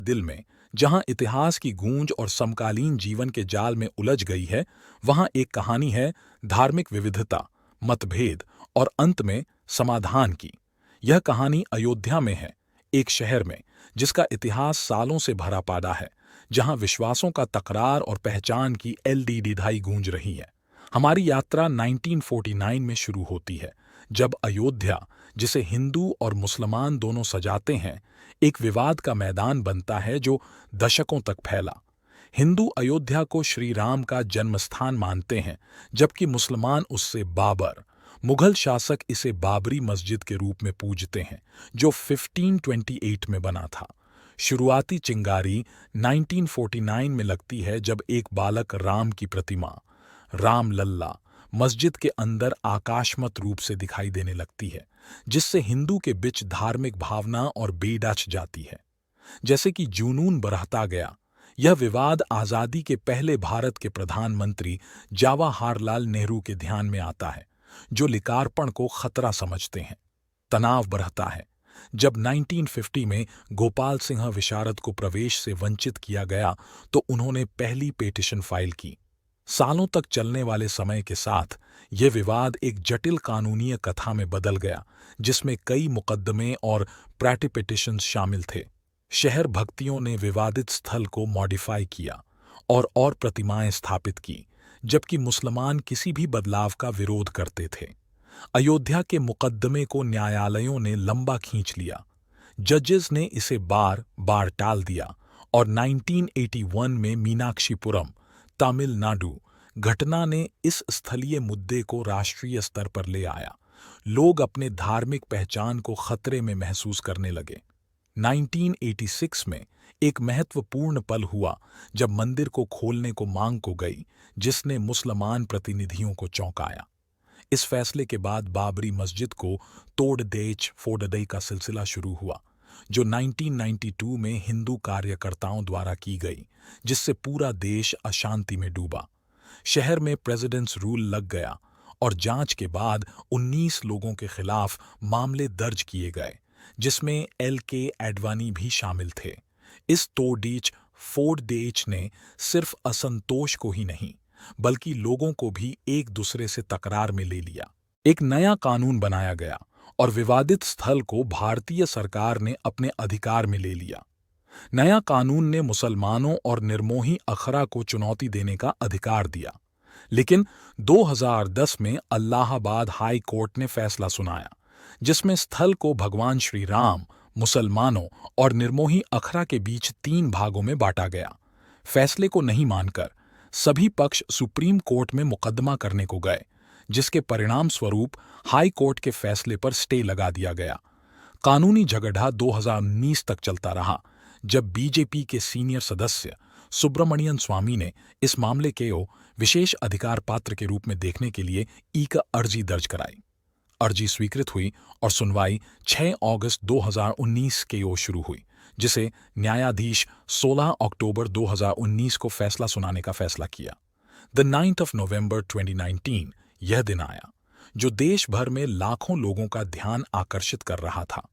दिल में, जहां इतिहास की गूंज और समकालीन जीवन के जाल में उलझ गई है, वहां एक कहानी है धार्मिक विविधता, मतभेद और अंत में समाधान की। यह कहानी अयोध्या में है, एक शहर में जिसका इतिहास सालों से भरा पड़ा है, जहां विश्वासों का तकरार और पहचान की एलडीडी धाई गूंज रही है। हमारी यात्रा 1949 में शुरू होती है, जब अयोध्या, जिसे हिंदू और मुसलमान दोनों सजाते हैं, एक विवाद का मैदान बनता है जो दशकों तक फैला। हिंदू अयोध्या को श्री राम का जन्मस्थान मानते हैं, जबकि मुसलमान उससे बाबर, मुगल शासक इसे बाबरी मस्जिद के रूप में पूजते हैं, जो 1528 में बना था। शुरुआती चिंगारी 1949 में लगती है, जब एक बालक राम की प्रतिमा, राम लल्ला, मस्जिद के अंदर आकाशमत रूप से दिखाई देने लगती है, जिससे हिंदू के बीच धार्मिक भावना और बेडच जाती है। जैसे कि जुनून बढ़ता गया, यह विवाद आजादी के पहले भारत के प्रधानमंत्री जवाहरलाल नेहरू के ध्यान में आता है, जो लिकार्पण को खतरा समझते हैं। तनाव बढ़ता है जब 1950 में गोपाल सिंह विशारद को प्रवेश से वंचित किया गया, तो उन्होंने पहली पिटीशन फाइल की। सालों तक चलने वाले समय के साथ यह विवाद एक जटिल कानूनीय कथा में बदल गया, जिसमें कई मुकदमे और पिटीशंस शामिल थे। शहर भक्तियों ने विवादित स्थल को मॉडिफाई किया और प्रतिमाएं स्थापित की, जबकि मुसलमान किसी भी बदलाव का विरोध करते थे। अयोध्या के मुकदमे को न्यायालयों ने लंबा खींच लिया। जजेस ने इसे बार बार टाल दिया और 1981 में मीनाक्षीपुरम, तमिलनाडु घटना ने इस स्थलीय मुद्दे को राष्ट्रीय स्तर पर ले आया। लोग अपने धार्मिक पहचान को खतरे में महसूस करने लगे। 1986 में एक महत्वपूर्ण पल हुआ जब मंदिर को खोलने को मांग को गई, जिसने मुसलमान प्रतिनिधियों को चौंकाया। इस फैसले के बाद बाबरी मस्जिद को तोड़ देच फोड़ दई का सिलसिला शुरू हुआ, जो 1992 में हिंदू कार्यकर्ताओं द्वारा की गई, जिससे पूरा देश अशांति में डूबा। शहर में प्रेसिडेंट्स रूल लग गया और जांच के बाद 19 लोगों के खिलाफ मामले दर्ज किए गए, जिसमें LK एडवाणी भी शामिल थे। इस तोड़ीच फोड़ देच ने सिर्फ असंतोष को ही नहीं, बल्कि लोगों को भी एक दूसरे से तकरार में ले लिया। एक नया कानून बनाया गया और विवादित स्थल को भारतीय सरकार ने अपने अधिकार में ले लिया। नया कानून ने मुसलमानों और निर्मोही अखरा को चुनौती देने का अधिकार दिया। लेकिन 2010 में इलाहाबाद हाई कोर्ट ने फैसला सुनाया, जिसमें स्थल को भगवान श्री राम, मुसलमानों और निर्मोही अखरा के बीच 3 भागों में बांटा गया। फैसले को नहीं मानकर सभी पक्ष सुप्रीम कोर्ट में मुकदमा करने को गए, जिसके परिणाम स्वरूप हाई कोर्ट के फैसले पर स्टे लगा दिया गया। कानूनी झगड़ा 2019 तक चलता रहा, जब बीजेपी के सीनियर सदस्य सुब्रमण्यन स्वामी ने इस मामले को विशेष अधिकार पात्र के रूप में देखने के लिए एक अर्जी दर्ज कराई। अर्जी स्वीकृत हुई और सुनवाई 6 अगस्त 2019 को शुरू हुई, जिसे न्यायाधीश 16 अक्टूबर 2019 को फैसला सुनाने का फैसला किया। 9 नवंबर 2019 यह दिन आया, जो देश भर में लाखों लोगों का ध्यान आकर्षित कर रहा था।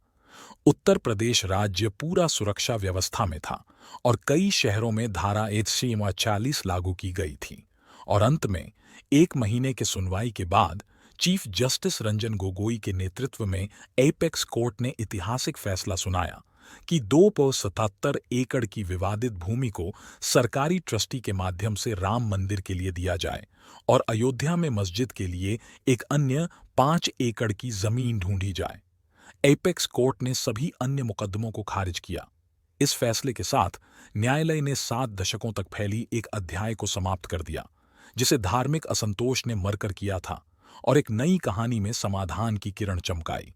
उत्तर प्रदेश राज्य पूरा सुरक्षा व्यवस्था में था और कई शहरों में धारा 140 लागू की गई थी। और अंत में 1 महीने के सुनवाई के बाद चीफ जस्टिस रंजन गोगोई के नेतृत्व में एपेक्स कोर्ट ने ऐतिहासिक फैसला सुनाया कि 277 एकड़ की विवादित भूमि को सरकारी ट्रस्टी के माध्यम से राम मंदिर के लिए दिया जाए और अयोध्या में मस्जिद के लिए एक अन्य 5 एकड़ की जमीन ढूंढी जाए। एपेक्स कोर्ट ने सभी अन्य मुकदमों को खारिज किया। इस फैसले के साथ न्यायालय ने 7 दशकों तक फैली एक अध्याय को समाप्त कर दिया, जिसे धार्मिक असंतोष ने मरकर किया था, और एक नई कहानी में समाधान की किरण चमकाई।